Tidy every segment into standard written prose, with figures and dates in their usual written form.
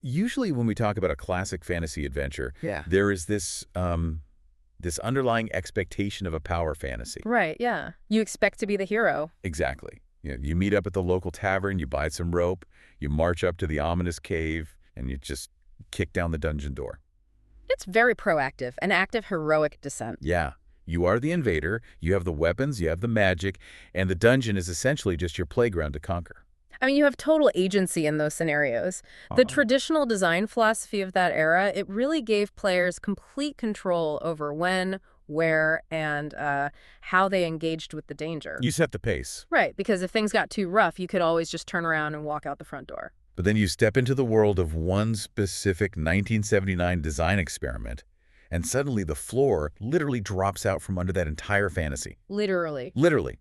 Usually when we talk about a classic fantasy adventure, Yeah. there is this underlying expectation of a power fantasy. Right, yeah. You expect to be the hero. Exactly. You meet up at the local tavern, you buy some rope, you march up to the ominous cave, and you just kick down the dungeon door. It's very proactive, an active heroic descent. Yeah, you are the invader, you have the weapons, you have the magic, and the dungeon is essentially just your playground to conquer. I mean, you have total agency in those scenarios. The traditional design philosophy of that era, it really gave players complete control over when, where, and how they engaged with the danger. You set the pace. Right, because if things got too rough, you could always just turn around and walk out the front door. But then you step into the world of one specific 1979 design experiment, and suddenly the floor literally drops out from under that entire fantasy. Literally. Literally.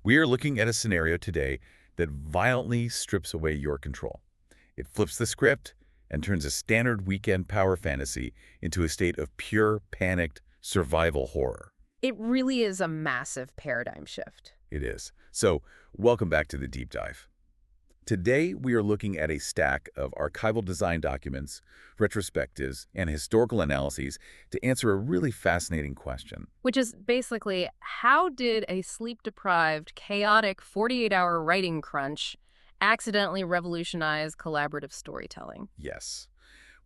We are looking at a scenario today that violently strips away your control. It flips the script and turns a standard weekend power fantasy into a state of pure, panicked survival horror. It really is a massive paradigm shift. It is. So, welcome back to the deep dive. Today, we are looking at a stack of archival design documents, retrospectives, and historical analyses to answer a really fascinating question. Which is basically, how did a sleep-deprived, chaotic 48-hour writing crunch accidentally revolutionize collaborative storytelling? Yes,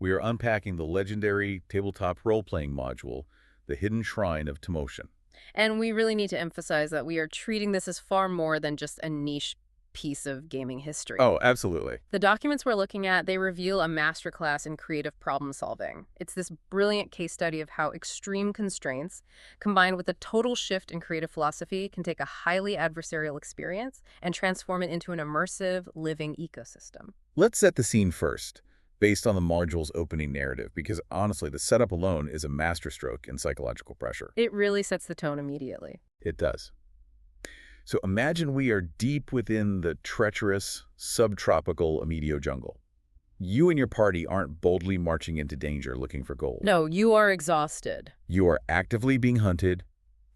we are unpacking the legendary tabletop role-playing module, the Hidden Shrine of Tamoachan. And we really need to emphasize that we are treating this as far more than just a niche piece of gaming history. Oh, absolutely. The documents we're looking at, they reveal a masterclass in creative problem solving. It's this brilliant case study of how extreme constraints, combined with a total shift in creative philosophy, can take a highly adversarial experience and transform it into an immersive, living ecosystem. Let's set the scene first, based on the module's opening narrative, because honestly, the setup alone is a masterstroke in psychological pressure. It really sets the tone immediately. It does. So imagine we are deep within the treacherous, subtropical Amidio jungle. You and your party aren't boldly marching into danger looking for gold. No, you are exhausted. You are actively being hunted.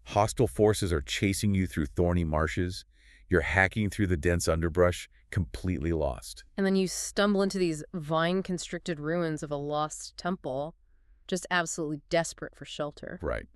Hostile forces are chasing you through thorny marshes. You're hacking through the dense underbrush, completely lost. And then you stumble into these vine-constricted ruins of a lost temple, just absolutely desperate for shelter. Right.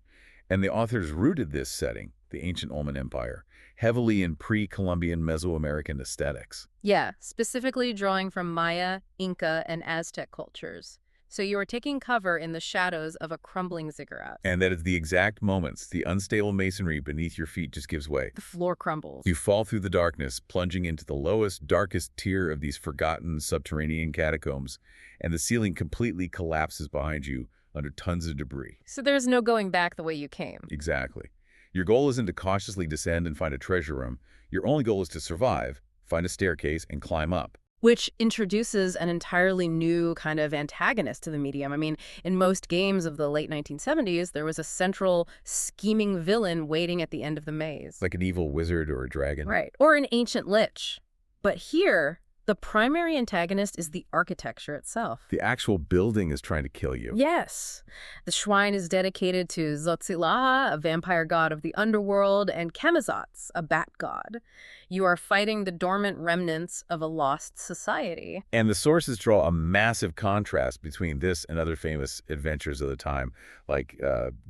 And the authors rooted this setting, the ancient Olmecan Empire, heavily in pre-Columbian Mesoamerican aesthetics. Yeah, specifically drawing from Maya, Inca, and Aztec cultures. So you are taking cover in the shadows of a crumbling ziggurat. And that is the exact moments the unstable masonry beneath your feet just gives way. The floor crumbles. You fall through the darkness, plunging into the lowest, darkest tier of these forgotten subterranean catacombs, and the ceiling completely collapses behind you under tons of debris. So there's no going back the way you came. Exactly. Your goal isn't to cautiously descend and find a treasure room. Your only goal is to survive, find a staircase, and climb up. Which introduces an entirely new kind of antagonist to the medium. I mean, in most games of the late 1970s, there was a central scheming villain waiting at the end of the maze. Like an evil wizard or a dragon. Right. Or an ancient lich. But here, the primary antagonist is the architecture itself. The actual building is trying to kill you. Yes. The shrine is dedicated to Tzotzil'a, a vampire god of the underworld, and Camazotz, a bat god. You are fighting the dormant remnants of a lost society. And the sources draw a massive contrast between this and other famous adventures of the time, like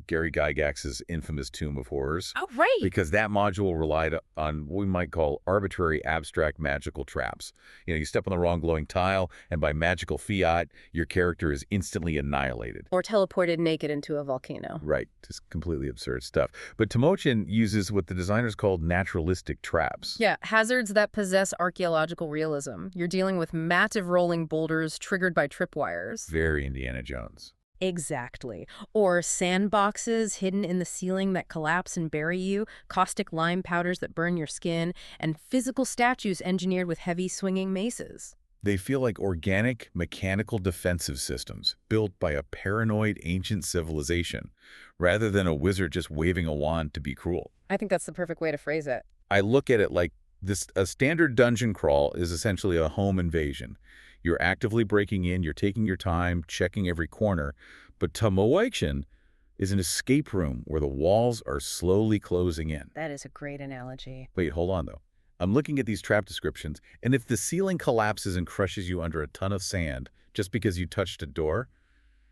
Gary Gygax's infamous Tomb of Horrors. Oh, right. Because that module relied on what we might call arbitrary, abstract, magical traps. You step on the wrong glowing tile, and by magical fiat, your character is instantly annihilated. Or teleported naked into a volcano. Right. Just completely absurd stuff. But Tamoachan uses what the designers called naturalistic traps. Yeah, hazards that possess archaeological realism. You're dealing with massive rolling boulders triggered by tripwires. Very Indiana Jones. Exactly. Or sandboxes hidden in the ceiling that collapse and bury you, caustic lime powders that burn your skin, and physical statues engineered with heavy swinging maces. They feel like organic, mechanical defensive systems built by a paranoid ancient civilization, rather than a wizard just waving a wand to be cruel. I think that's the perfect way to phrase it. I look at it like this: a standard dungeon crawl is essentially a home invasion. You're actively breaking in, you're taking your time, checking every corner, but Tamoachan is an escape room where the walls are slowly closing in. That is a great analogy. Wait, hold on though. I'm looking at these trap descriptions, and if the ceiling collapses and crushes you under a ton of sand, just because you touched a door?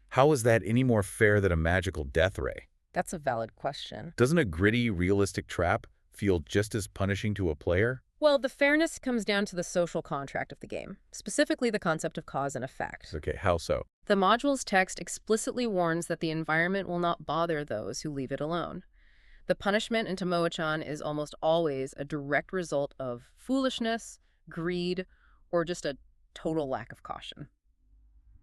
How is that any more fair than a magical death ray? That's a valid question. Doesn't a gritty, realistic trap feel just as punishing to a player? Well, the fairness comes down to the social contract of the game, specifically the concept of cause and effect. Okay, how so? The module's text explicitly warns that the environment will not bother those who leave it alone. The punishment in Tamoachan is almost always a direct result of foolishness, greed, or just a total lack of caution.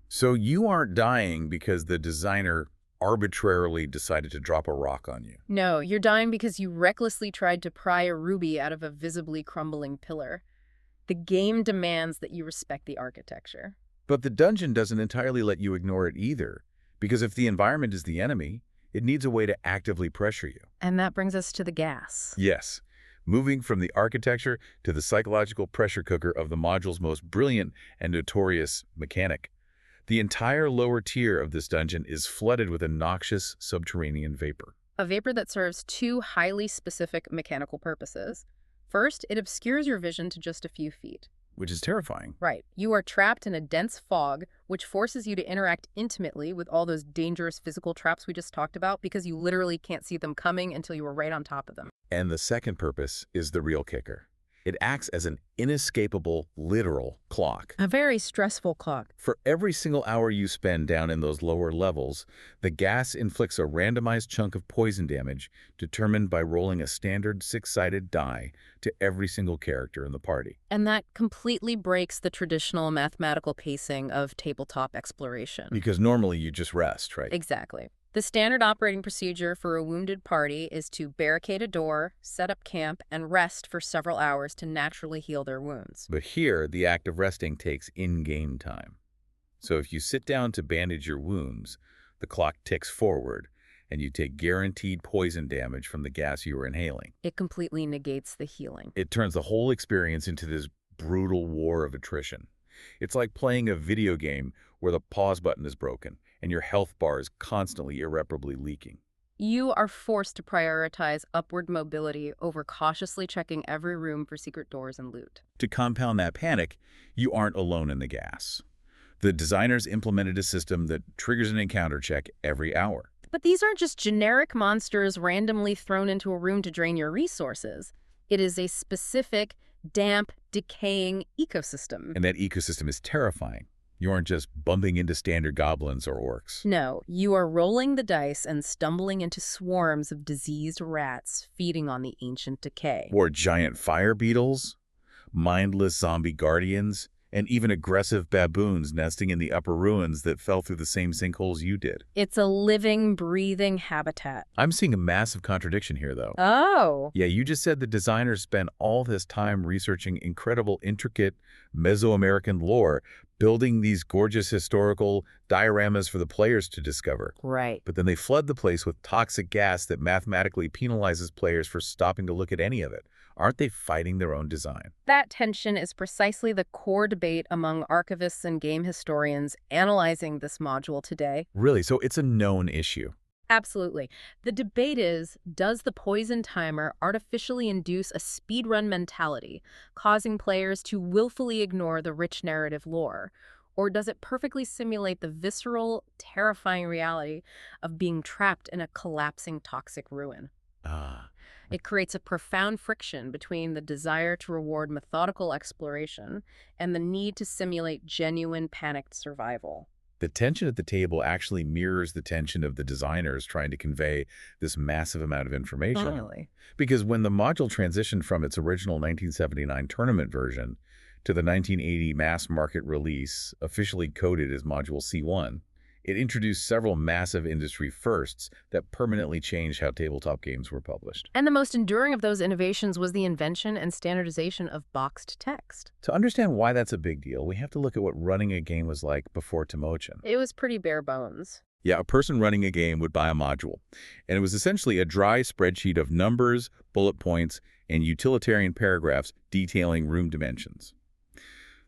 So you aren't dying because the designer arbitrarily decided to drop a rock on you. No, you're dying because you recklessly tried to pry a ruby out of a visibly crumbling pillar. The game demands that you respect the architecture. But the dungeon doesn't entirely let you ignore it either, because if the environment is the enemy, it needs a way to actively pressure you. And that brings us to the gas. Yes, moving from the architecture to the psychological pressure cooker of the module's most brilliant and notorious mechanic. The entire lower tier of this dungeon is flooded with a noxious subterranean vapor. A vapor that serves two highly specific mechanical purposes. First, it obscures your vision to just a few feet. Which is terrifying. Right. You are trapped in a dense fog, which forces you to interact intimately with all those dangerous physical traps we just talked about because you literally can't see them coming until you are right on top of them. And the second purpose is the real kicker. It acts as an inescapable, literal clock. A very stressful clock. For every single hour you spend down in those lower levels, the gas inflicts a randomized chunk of poison damage determined by rolling a standard six-sided die to every single character in the party. And that completely breaks the traditional mathematical pacing of tabletop exploration. Because normally you just rest, right? Exactly. The standard operating procedure for a wounded party is to barricade a door, set up camp, and rest for several hours to naturally heal their wounds. But here, the act of resting takes in-game time. So if you sit down to bandage your wounds, the clock ticks forward, and you take guaranteed poison damage from the gas you were inhaling. It completely negates the healing. It turns the whole experience into this brutal war of attrition. It's like playing a video game where the pause button is broken and your health bar is constantly irreparably leaking. You are forced to prioritize upward mobility over cautiously checking every room for secret doors and loot. To compound that panic, you aren't alone in the gas. The designers implemented a system that triggers an encounter check every hour. But these aren't just generic monsters randomly thrown into a room to drain your resources. It is a specific, damp, decaying ecosystem. And that ecosystem is terrifying. You aren't just bumping into standard goblins or orcs. No, you are rolling the dice and stumbling into swarms of diseased rats feeding on the ancient decay. Or giant fire beetles, mindless zombie guardians, and even aggressive baboons nesting in the upper ruins that fell through the same sinkholes you did. It's a living, breathing habitat. I'm seeing a massive contradiction here, though. Oh. Yeah, you just said the designers spent all this time researching incredible, intricate Mesoamerican lore, building these gorgeous historical dioramas for the players to discover. Right. But then they flood the place with toxic gas that mathematically penalizes players for stopping to look at any of it. Aren't they fighting their own design? That tension is precisely the core debate among archivists and game historians analyzing this module today. Really? So it's a known issue. Absolutely. The debate is, does the poison timer artificially induce a speedrun mentality, causing players to willfully ignore the rich narrative lore? Or does it perfectly simulate the visceral, terrifying reality of being trapped in a collapsing toxic ruin? It creates a profound friction between the desire to reward methodical exploration and the need to simulate genuine panicked survival. The tension at the table actually mirrors the tension of the designers trying to convey this massive amount of information. Really? Because when the module transitioned from its original 1979 tournament version to the 1980 mass market release, officially coded as Module C1, it introduced several massive industry firsts that permanently changed how tabletop games were published. And the most enduring of those innovations was the invention and standardization of boxed text. To understand why that's a big deal, we have to look at what running a game was like before Tamoachan. It was pretty bare bones. Yeah, a person running a game would buy a module, and it was essentially a dry spreadsheet of numbers, bullet points, and utilitarian paragraphs detailing room dimensions.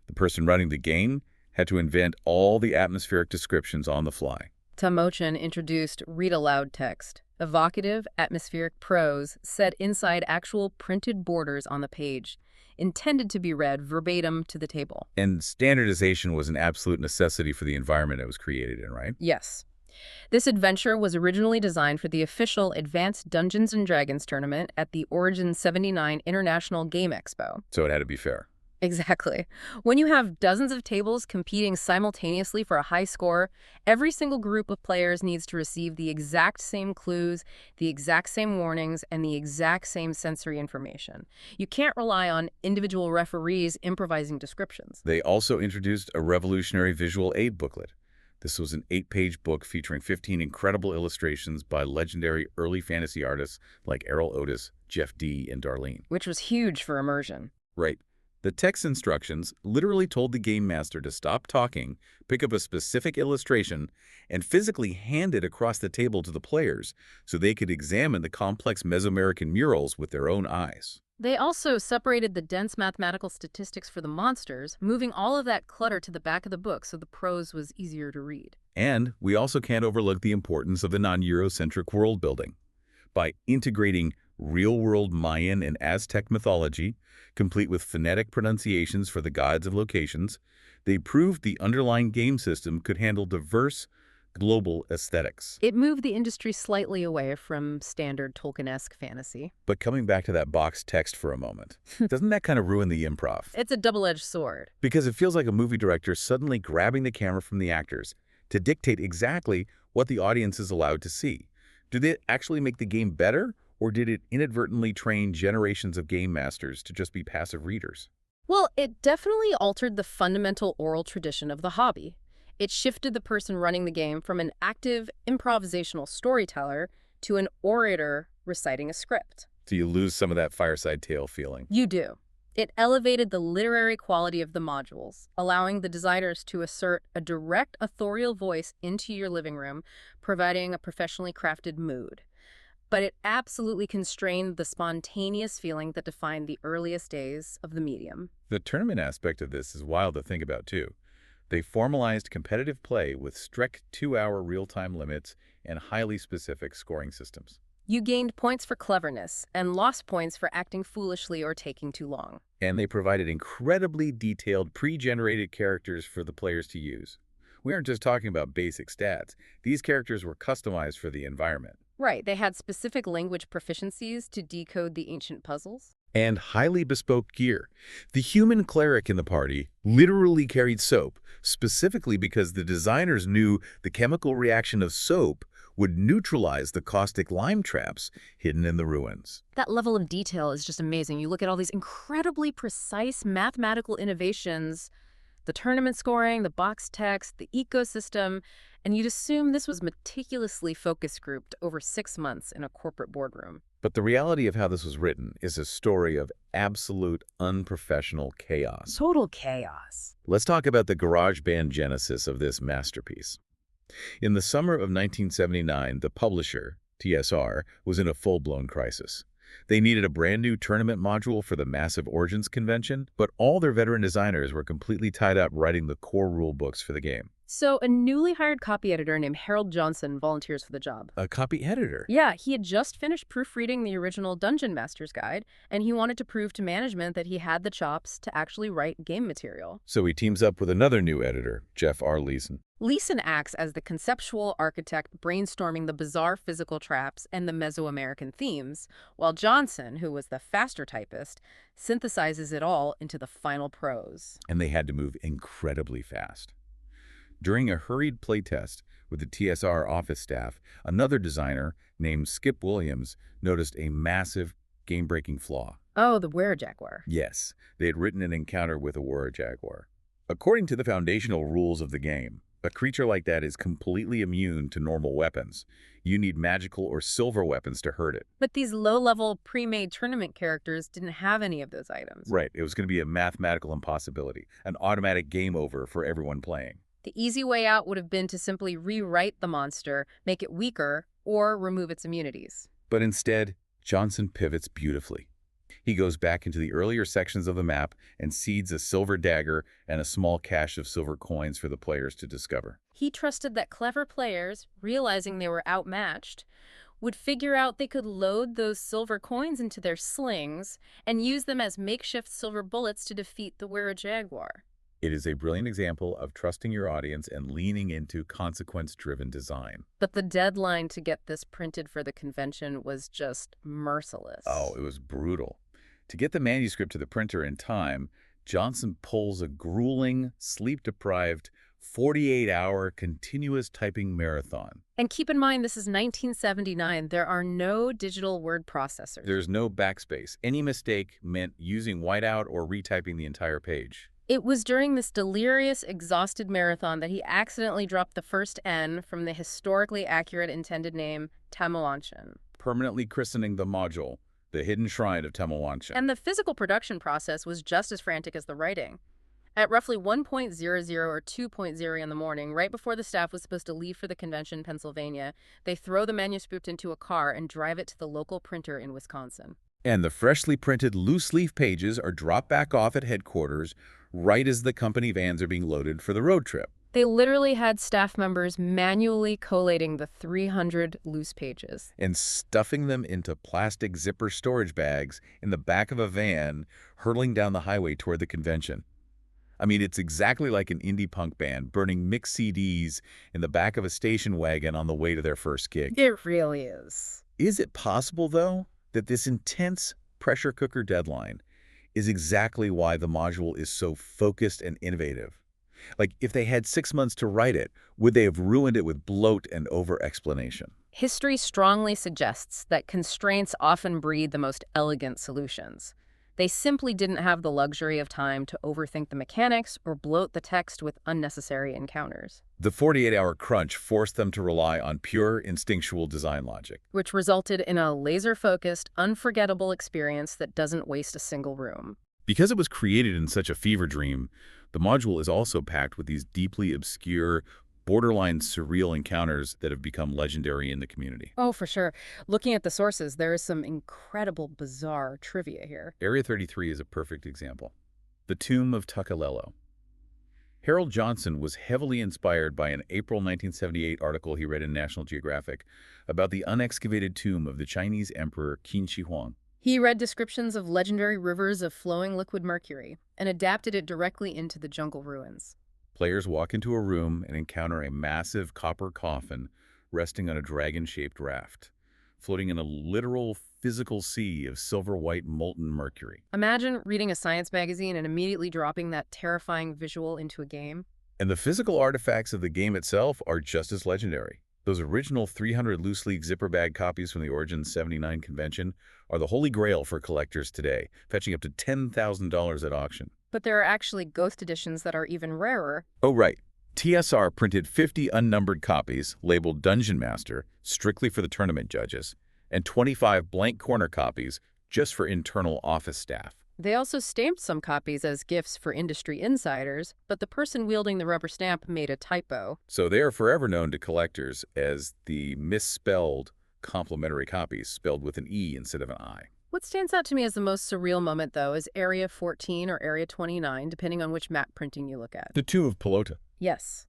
The person running the game had to invent all the atmospheric descriptions on the fly. Tamoachan introduced read-aloud text, evocative, atmospheric prose set inside actual printed borders on the page, intended to be read verbatim to the table. And standardization was an absolute necessity for the environment it was created in, right? Yes. This adventure was originally designed for the official Advanced Dungeons & Dragons tournament at the Origin 79 International Game Expo. So it had to be fair. Exactly. When you have dozens of tables competing simultaneously for a high score, every single group of players needs to receive the exact same clues, the exact same warnings, and the exact same sensory information. You can't rely on individual referees improvising descriptions. They also introduced a revolutionary visual aid booklet. This was an 8-page book featuring 15 incredible illustrations by legendary early fantasy artists like Errol Otis, Jeff Dee, and Darlene. Which was huge for immersion. Right. The text instructions literally told the game master to stop talking, pick up a specific illustration, and physically hand it across the table to the players so they could examine the complex Mesoamerican murals with their own eyes. They also separated the dense mathematical statistics for the monsters, moving all of that clutter to the back of the book so the prose was easier to read. And we also can't overlook the importance of the non-Eurocentric world building. By integrating real-world Mayan and Aztec mythology, complete with phonetic pronunciations for the gods of locations, they proved the underlying game system could handle diverse, global aesthetics. It moved the industry slightly away from standard Tolkien-esque fantasy. But coming back to that box text for a moment, doesn't that kind of ruin the improv? It's a double-edged sword. Because it feels like a movie director suddenly grabbing the camera from the actors to dictate exactly what the audience is allowed to see. Did it actually make the game better, or did it inadvertently train generations of game masters to just be passive readers? Well, it definitely altered the fundamental oral tradition of the hobby. It shifted the person running the game from an active, improvisational storyteller to an orator reciting a script. Do you lose some of that fireside tale feeling? You do. It elevated the literary quality of the modules, allowing the designers to assert a direct authorial voice into your living room, providing a professionally crafted mood. But it absolutely constrained the spontaneous feeling that defined the earliest days of the medium. The tournament aspect of this is wild to think about, too. They formalized competitive play with strict 2-hour real-time limits and highly specific scoring systems. You gained points for cleverness and lost points for acting foolishly or taking too long. And they provided incredibly detailed pre-generated characters for the players to use. We aren't just talking about basic stats. These characters were customized for the environment. Right, they had specific language proficiencies to decode the ancient puzzles. And highly bespoke gear. The human cleric in the party literally carried soap, specifically because the designers knew the chemical reaction of soap would neutralize the caustic lime traps hidden in the ruins. That level of detail is just amazing. You look at all these incredibly precise mathematical innovations, the tournament scoring, the box text, the ecosystem, and you'd assume this was meticulously focus grouped over 6 months in a corporate boardroom. But the reality of how this was written is a story of absolute unprofessional chaos. Total chaos. Let's talk about the garage band genesis of this masterpiece. In the summer of 1979, the publisher, TSR, was in a full-blown crisis. They needed a brand new tournament module for the massive Origins convention, but all their veteran designers were completely tied up writing the core rule books for the game. So a newly hired copy editor named Harold Johnson volunteers for the job. A copy editor? Yeah, he had just finished proofreading the original Dungeon Master's Guide, and he wanted to prove to management that he had the chops to actually write game material. So he teams up with another new editor, Jeff R. Leeson. Leeson acts as the conceptual architect brainstorming the bizarre physical traps and the Mesoamerican themes, while Johnson, who was the faster typist, synthesizes it all into the final prose. And they had to move incredibly fast. During a hurried playtest with the TSR office staff, another designer named Skip Williams noticed a massive game-breaking flaw. Oh, the were-jaguar. Yes, they had written an encounter with a were-jaguar. According to the foundational rules of the game, a creature like that is completely immune to normal weapons. You need magical or silver weapons to hurt it. But these low-level, pre-made tournament characters didn't have any of those items. Right, it was going to be a mathematical impossibility, an automatic game over for everyone playing. The easy way out would have been to simply rewrite the monster, make it weaker, or remove its immunities. But instead, Johnson pivots beautifully. He goes back into the earlier sections of the map and seeds a silver dagger and a small cache of silver coins for the players to discover. He trusted that clever players, realizing they were outmatched, would figure out they could load those silver coins into their slings and use them as makeshift silver bullets to defeat the Were Jaguar. It is a brilliant example of trusting your audience and leaning into consequence-driven design. But the deadline to get this printed for the convention was just Oh, merciless. it was brutal. To get the manuscript to the printer in time, Johnson pulls a grueling, sleep-deprived, 48-hour continuous typing marathon. And keep in mind, this is 1979. There are no digital word processors. There's no backspace. Any mistake meant using whiteout or retyping the entire page. It was during this delirious, exhausted marathon that he accidentally dropped the first N from the historically accurate intended name, Tamoachan. Permanently christening the module, the Hidden Shrine of Tamoachan. And the physical production process was just as frantic as the writing. At roughly 1:00 or 2:00 in the morning, right before the staff was supposed to leave for the convention in Pennsylvania, they throw the manuscript into a car and drive it to the local printer in Wisconsin. And the freshly printed loose-leaf pages are dropped back off at headquarters right as the company vans are being loaded for the road trip. They literally had staff members manually collating the 300 loose pages. And stuffing them into plastic zipper storage bags in the back of a van hurtling down the highway toward the convention. I mean, it's exactly like an indie punk band burning mixed CDs in the back of a station wagon on the way to their first gig. It really is. Is it possible, though, that this intense pressure cooker deadline is exactly why the module is so focused and innovative? Like, if they had 6 months to write it, would they have ruined it with bloat and over-explanation? History strongly suggests that constraints often breed the most elegant solutions. They simply didn't have the luxury of time to overthink the mechanics or bloat the text with unnecessary encounters, The 48-hour crunch forced them to rely on pure instinctual design logic. which resulted in a laser-focused, unforgettable experience that doesn't waste a single room. Because it was created in such a fever dream, the module is also packed with these deeply obscure, borderline surreal encounters that have become legendary in the community. Oh, for sure. Looking at the sources, there is some incredible, bizarre trivia here. Area 33 is a perfect example. The Tomb of Tuckalello. Harold Johnson was heavily inspired by an April 1978 article he read in National Geographic about the unexcavated tomb of the Chinese Emperor Qin Shi Huang. He read descriptions of legendary rivers of flowing liquid mercury and adapted it directly into the jungle ruins. Players walk into a room and encounter a massive copper coffin resting on a dragon-shaped raft, floating in a literal physical sea of silver-white molten mercury. Imagine reading a science magazine and immediately dropping that terrifying visual into a game. And the physical artifacts of the game itself are just as legendary. Those original 300 loose-leaf zipper bag copies from the Origins 79 convention are the holy grail for collectors today, fetching up to $10,000 at auction. But there are actually ghost editions that are even rarer. Oh, right. TSR printed 50 unnumbered copies, labeled Dungeon Master, strictly for the tournament judges, and 25 blank corner copies just for internal office staff. They also stamped some copies as gifts for industry insiders, but the person wielding the rubber stamp made a typo. So they are forever known to collectors as the misspelled complimentary copies, spelled with an E instead of an I. What stands out to me as the most surreal moment, though, is Area 14 or Area 29, depending on which map printing you look at. The Tomb of Pelota. Yes.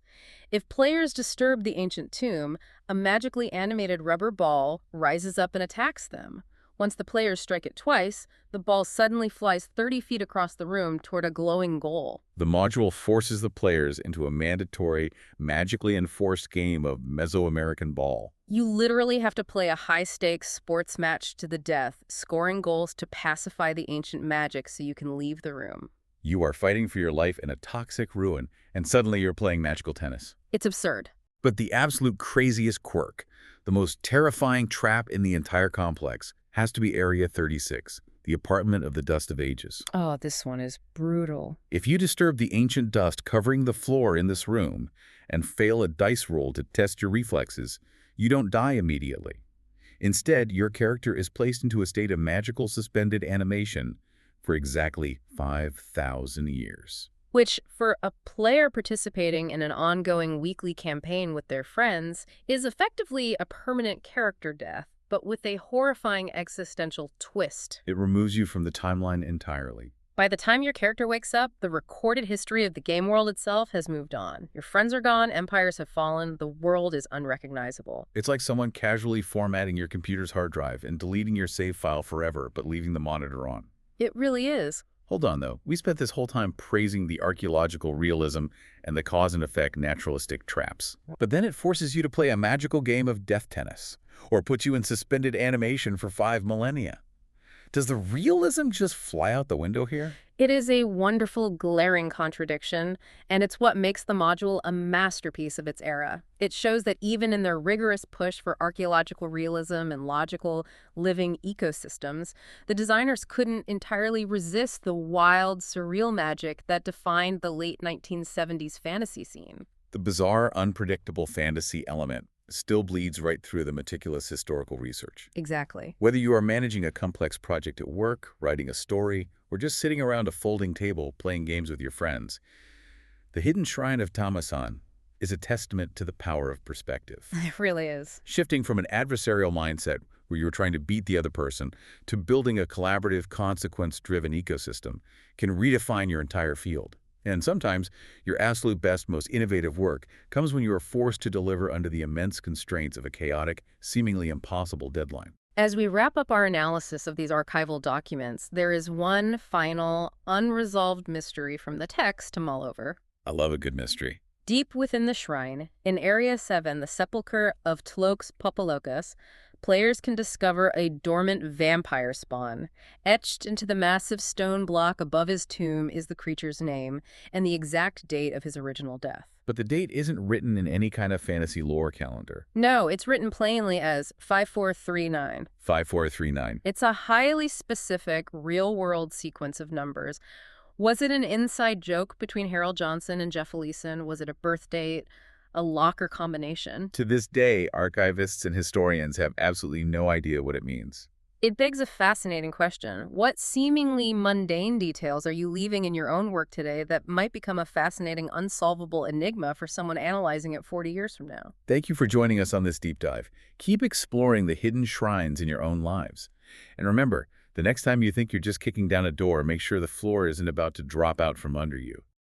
If players disturb the ancient tomb, a magically animated rubber ball rises up and attacks them. Once the players strike it twice, the ball suddenly flies 30 feet across the room toward a glowing goal. The module forces the players into a mandatory, magically enforced game of Mesoamerican ball. You literally have to play a high-stakes sports match to the death, scoring goals to pacify the ancient magic so you can leave the room. You are fighting for your life in a toxic ruin, and suddenly you're playing magical tennis. It's absurd. But the absolute craziest quirk, the most terrifying trap in the entire complex, has to be Area 36, the apartment of the Dust of Ages. Oh, this one is brutal. If you disturb the ancient dust covering the floor in this room and fail a dice roll to test your reflexes, you don't die immediately. Instead, your character is placed into a state of magical suspended animation for exactly 5,000 years. Which, for a player participating in an ongoing weekly campaign with their friends, is effectively a permanent character death. but with a horrifying existential twist. It removes you from the timeline entirely. By the time your character wakes up, the recorded history of the game world itself has moved on. Your friends are gone, empires have fallen, the world is unrecognizable. It's like someone casually formatting your computer's hard drive and deleting your save file forever, but leaving the monitor on. It really is. Hold on, though. We spent this whole time praising the archaeological realism and the cause and effect naturalistic traps. But then it forces you to play a magical game of death tennis, or puts you in suspended animation for 5 millennia. Does the realism just fly out the window here? It is a wonderful, glaring contradiction, and it's what makes the module a masterpiece of its era. It shows that even in their rigorous push for archaeological realism and logical, living ecosystems, the designers couldn't entirely resist the wild, surreal magic that defined the late 1970s fantasy scene. The bizarre, unpredictable fantasy element still bleeds right through the meticulous historical research. Exactly. Whether you are managing a complex project at work, writing a story, or just sitting around a folding table playing games with your friends, the Hidden Shrine of Tamoachan is a testament to the power of perspective. It really is. Shifting from an adversarial mindset where you're trying to beat the other person to building a collaborative, consequence-driven ecosystem can redefine your entire field. And sometimes, your absolute best, most innovative work comes when you are forced to deliver under the immense constraints of a chaotic, seemingly impossible deadline. As we wrap up our analysis of these archival documents, there is one final, unresolved mystery from the text to mull over. I love a good mystery. Deep within the shrine, in Area 7, the sepulchre of Tlox Popolokas, players can discover a dormant vampire spawn. Etched into the massive stone block above his tomb is the creature's name and the exact date of his original death. But the date isn't written in any kind of fantasy lore calendar. No, it's written plainly as 5439. 5439. It's a highly specific, real-world sequence of numbers. Was it an inside joke between Harold Johnson and Jeff Leeson? Was it a birth date? A locker combination? To this day, archivists and historians have absolutely no idea what it means. It begs a fascinating question. What seemingly mundane details are you leaving in your own work today that might become a fascinating, unsolvable enigma for someone analyzing it 40 years from now? Thank you for joining us on this deep dive. Keep exploring the hidden shrines in your own lives. And remember, the next time you think you're just kicking down a door, make sure the floor isn't about to drop out from under you.